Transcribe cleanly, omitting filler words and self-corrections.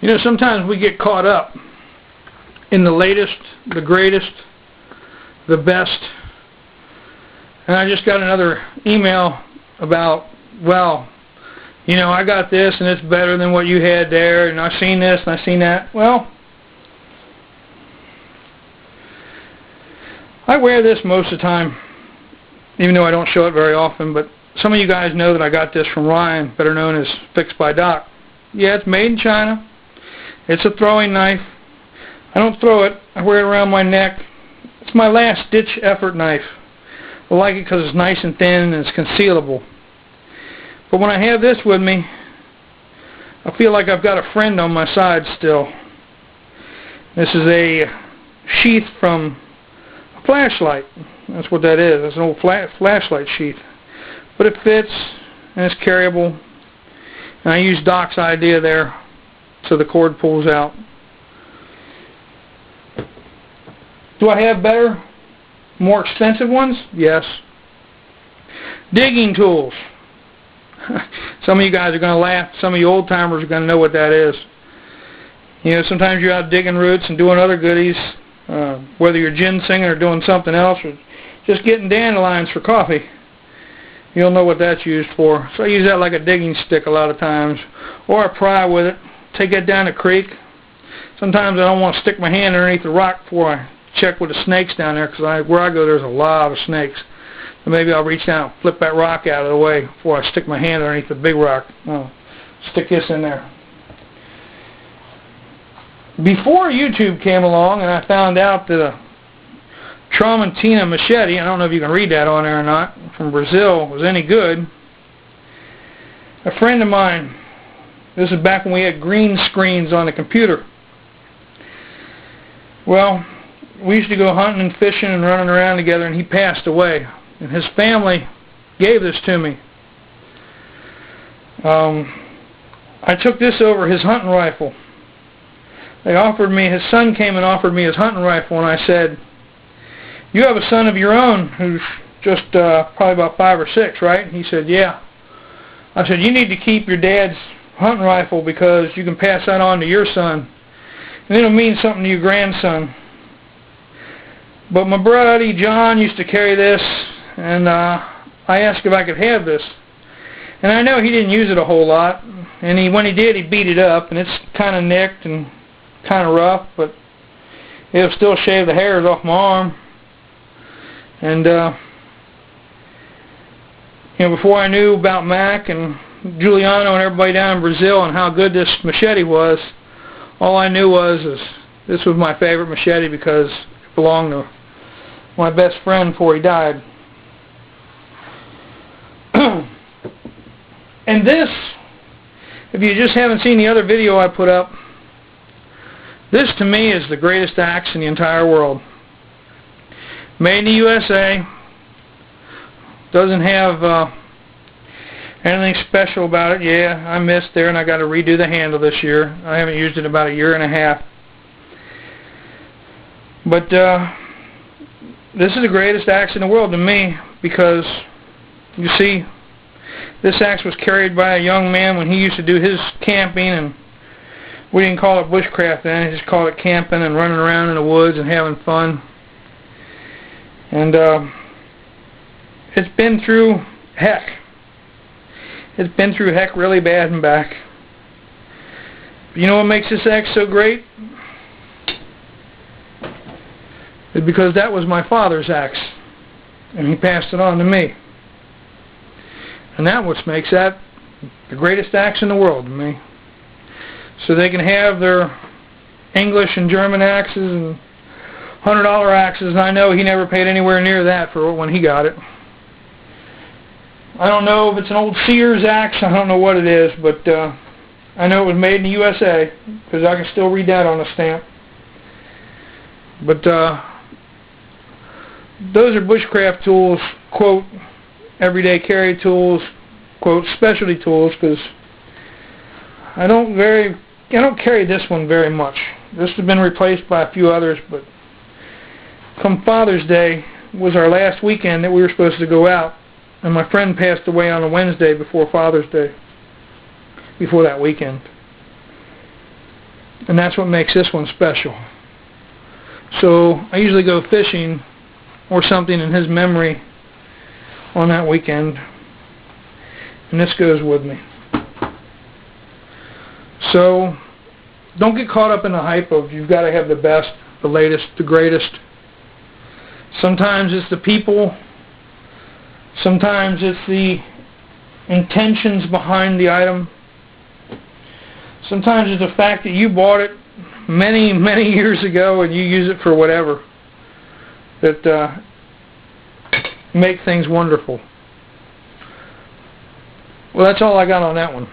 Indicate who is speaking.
Speaker 1: You know, sometimes we get caught up in the latest, the greatest, the best. And I just got another email about, well, you know, I got this and it's better than what you had there, and I've seen this and I've seen that. Well, I wear this most of the time, even though I don't show it very often, but some of you guys know that I got this from Ryan, better known as Fixed by Doc. Yeah, it's made in China. It's a throwing knife. I don't throw it. I wear it around my neck. It's my last ditch effort knife. I like it because it's nice and thin and it's concealable. But when I have this with me, I feel like I've got a friend on my side still. This is a sheath from a flashlight. That's what that is. It's an old flashlight sheath. But it fits and it's carryable. And I use Doc's idea there so the cord pulls out. Do I have better, more expensive ones? Yes. Digging tools. Some of you guys are going to laugh. Some of you old timers are going to know what that is. You know, sometimes you're out digging roots and doing other goodies, whether you're ginsenging or doing something else, or just getting dandelions for coffee. You'll know what that's used for. So I use that like a digging stick a lot of times. Or I pry with it, take it down the creek. Sometimes I don't want to stick my hand underneath the rock before I check with the snakes down there, because where I go there's a lot of snakes. So maybe I'll reach down and flip that rock out of the way before I stick my hand underneath the big rock. I'll stick this in there. Before YouTube came along and I found out that a Tramontina machete, I don't know if you can read that on there or not, from Brazil was any good, a friend of mine, this is back when we had green screens on the computer. Well, we used to go hunting and fishing and running around together, and he passed away. And his family gave this to me. I took this over his hunting rifle. They offered me, his son came and offered me his hunting rifle, and I said, you have a son of your own who's just probably about 5 or 6, right? He said, yeah. I said, you need to keep your dad's hunting rifle because you can pass that on to your son, and it'll mean something to your grandson. But my buddy John used to carry this, and I asked if I could have this. And I know he didn't use it a whole lot, and when he did, he beat it up, and it's kind of nicked and kind of rough, but it'll still shave the hairs off my arm. And you know, before I knew about Mac and Giuliano and everybody down in Brazil and how good this machete was, all I knew was this was my favorite machete because it belonged to my best friend before he died. And this, if you just haven't seen the other video I put up, this to me is the greatest axe in the entire world. Made in the USA. Doesn't have anything special about it. Yeah, I missed there and I got to redo the handle this year. I haven't used it in about 1.5 years. But this is the greatest axe in the world to me because, you see, this axe was carried by a young man when he used to do his camping, and we didn't call it bushcraft then, we just called it camping and running around in the woods and having fun. And it's been through heck. It's been through heck really bad and back. But you know what makes this axe so great? It's because that was my father's axe, and he passed it on to me. And that what makes that the greatest axe in the world to me. So they can have their English and German axes and $100 axes, and I know he never paid anywhere near that for when he got it. I don't know if it's an old Sears axe, I don't know what it is, but I know it was made in the USA, because I can still read that on the stamp. But those are bushcraft tools, quote, everyday carry tools, quote, specialty tools, because I don't carry this one very much. This has been replaced by a few others, but come Father's Day was our last weekend that we were supposed to go out, and my friend passed away on a Wednesday before Father's Day, before that weekend. And that's what makes this one special. So I usually go fishing or something in his memory on that weekend, and this goes with me. So don't get caught up in the hype of you've got to have the best, the latest, the greatest. Sometimes it's the people, sometimes it's the intentions behind the item, sometimes it's the fact that you bought it many, many years ago and you use it for whatever that make things wonderful. Well, that's all I got on that one.